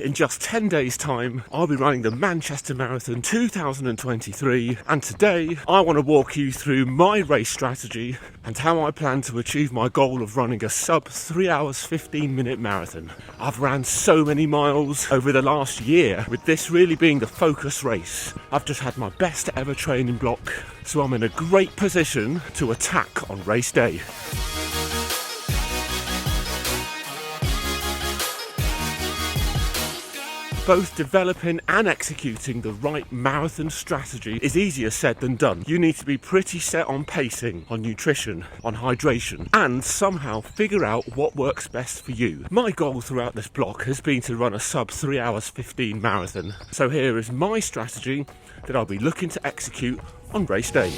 In just 10 days time, I'll be running the Manchester Marathon 2023, and today I want to walk you through my race strategy and how I plan to achieve my goal of running a sub 3 hours 15 minute marathon. I've ran so many miles over the last year, with this really being the focus race. I've just had my best ever training block, so I'm in a great position to attack on race day. Both developing and executing the right marathon strategy is easier said than done. You need to be pretty set on pacing, on nutrition, on hydration, and somehow figure out what works best for you. My goal throughout this block has been to run a sub 3 hours 15 marathon. So here is my strategy that I'll be looking to execute on race day.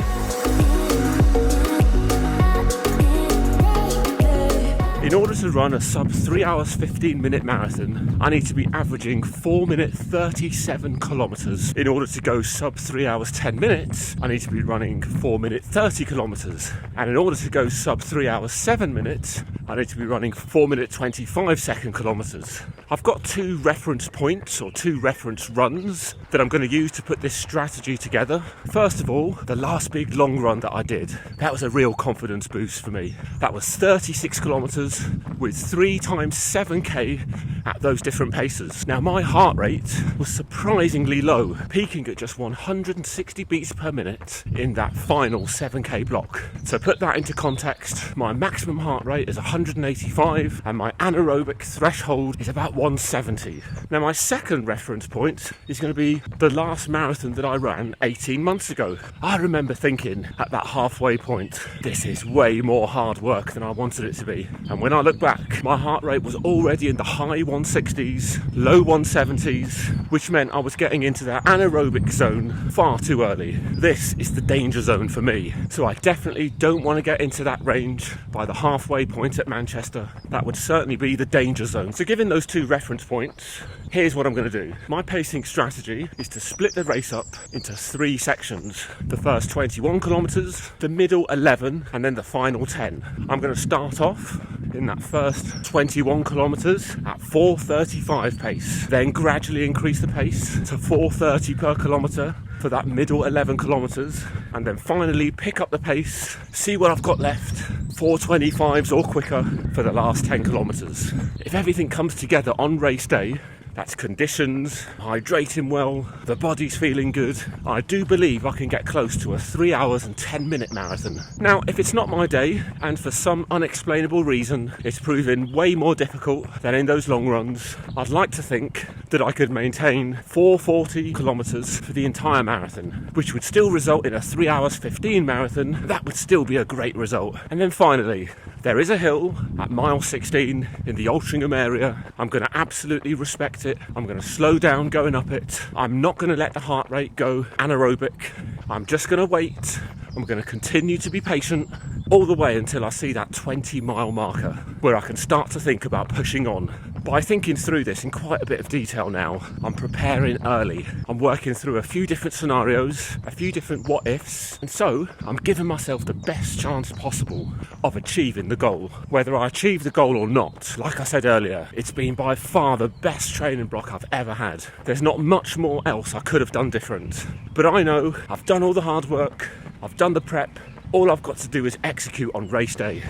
In order to run a sub 3 hours 15 minute marathon, I need to be averaging 4 minute 37 kilometers. In order to go sub 3 hours 10 minutes, I need to be running 4 minute 30 kilometers. And in order to go sub 3 hours 7 minutes, I need to be running 4 minute 25 second kilometers. I've got two reference points or two reference runs that I'm going to use to put this strategy together. First of all, the last big long run that I did, that was a real confidence boost for me. That was 36 kilometers with 3 times 7k at those different paces. Now my heart rate was surprisingly low, peaking at just 160 beats per minute in that final 7k block. So put that into context, my maximum heart rate is 185 and my anaerobic threshold is about 170. Now my second reference point is going to be the last marathon that I ran 18 months ago. I remember thinking at that halfway point, this is way more hard work than I wanted it to be. And when I look back, my heart rate was already in the high 160s, low 170s, which meant I was getting into that anaerobic zone far too early. This is the danger zone for me. So I definitely don't want to get into that range by the halfway point at Manchester. That would certainly be the danger zone. So given those two reference points, here's what I'm going to do. My pacing strategy is to split the race up into 3 sections. The first 21 kilometers, the middle 11, and then the final 10. I'm going to start off in that first 21 kilometers at 4:35 pace, then gradually increase the pace to 4:30 per kilometer for that middle 11 kilometers, and then finally pick up the pace, see what I've got left, 4:25s or quicker for the last 10 kilometers. If everything comes together on race day, that's conditions, hydrating well, the body's feeling good, I do believe I can get close to a 3 hours and 10 minute marathon. Now, if it's not my day, and for some unexplainable reason it's proven way more difficult than in those long runs, I'd like to think that I could maintain 440 kilometers for the entire marathon, which would still result in a 3 hours 15 marathon. That would still be a great result. And then finally, there is a hill at mile 16 in the Altrincham area. I'm going to absolutely respect it. I'm going to slow down going up it. I'm not going to let the heart rate go anaerobic. I'm just going to wait. I'm going to continue to be patient all the way until I see that 20-mile marker where I can start to think about pushing on. By thinking through this in quite a bit of detail now, I'm preparing early. I'm working through a few different scenarios, a few different what-ifs, and so I'm giving myself the best chance possible of achieving the goal. Whether I achieve the goal or not, like I said earlier, it's been by far the best training block I've ever had. There's not much more else I could have done different. But I know I've done all the hard work, I've done the prep, all I've got to do is execute on race day.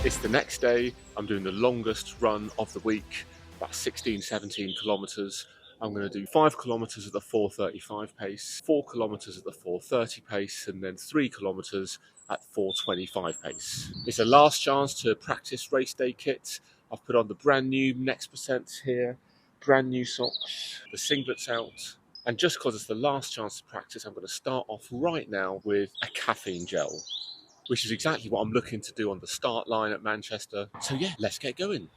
It's the next day. I'm doing the longest run of the week, about 16-17 kilometers. I'm going to do 5 kilometers at the 4:35 pace, 4 kilometers at the 4:30 pace, and then 3 kilometers at 4:25 pace. It's a last chance to practice race day kit. I've put on the brand new Next Percents here, brand new socks, the singlets out. And just because it's the last chance to practice, I'm going to start off right now with a caffeine gel, which is exactly what I'm looking to do on the start line at Manchester. So yeah, let's get going.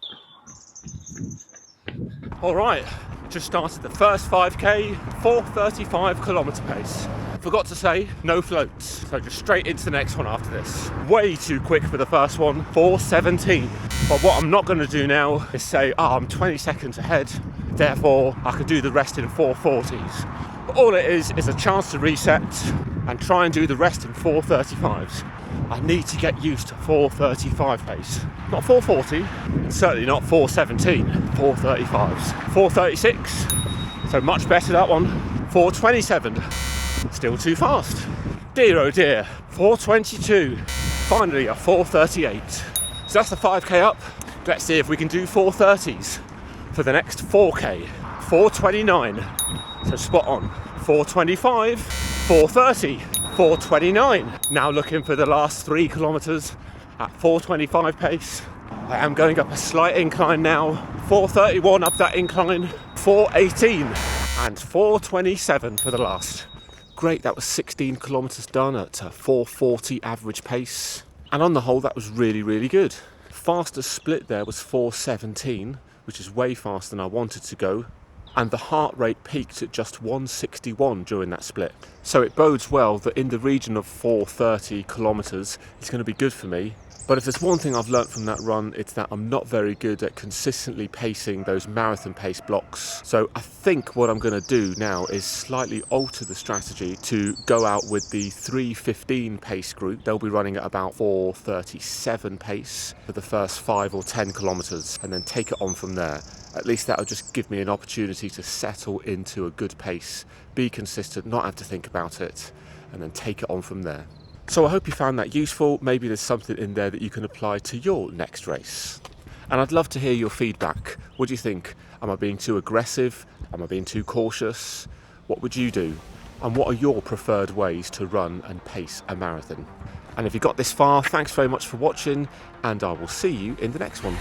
All right, just started the first 5k, 4:35 kilometer pace. Forgot to say, no floats, so just straight into the next one after this. Way too quick for the first one, 4:17. But what I'm not going to do now is say, I'm 20 seconds ahead, therefore I could do the rest in 4:40s. But all it is a chance to reset and try and do the rest in 4:35s. I need to get used to 4:35 pace. Not 4:40, certainly not 4:17, 4:35s. 4:36, so much better that one. 4:27, still too fast. Dear oh dear, 4:22, finally a 4:38. So that's the 5k up. Let's see if we can do 4:30s for the next 4k. 4:29, so spot on. 4:25, 4:30, 4:29. Now looking for the last 3 kilometres at 4:25 pace. I am going up a slight incline now. 4:31 up that incline, 4:18 and 4:27 for the last. Great, that was 16 kilometres done at a 4:40 average pace. And on the whole, that was really, really good. Fastest split there was 4:17, which is way faster than I wanted to go. And the heart rate peaked at just 161 during that split. So it bodes well that in the region of 4:30 kilometres, it's going to be good for me. But if there's one thing I've learnt from that run, it's that I'm not very good at consistently pacing those marathon pace blocks. So I think what I'm going to do now is slightly alter the strategy to go out with the 3:15 pace group. They'll be running at about 4:37 pace for the first 5 or 10 kilometres and then take it on from there. At least that'll just give me an opportunity to settle into a good pace, be consistent, not have to think about it, and then take it on from there. So I hope you found that useful. Maybe there's something in there that you can apply to your next race. And I'd love to hear your feedback. What do you think? Am I being too aggressive? Am I being too cautious? What would you do? And what are your preferred ways to run and pace a marathon? And if you got this far, thanks very much for watching, and I will see you in the next one.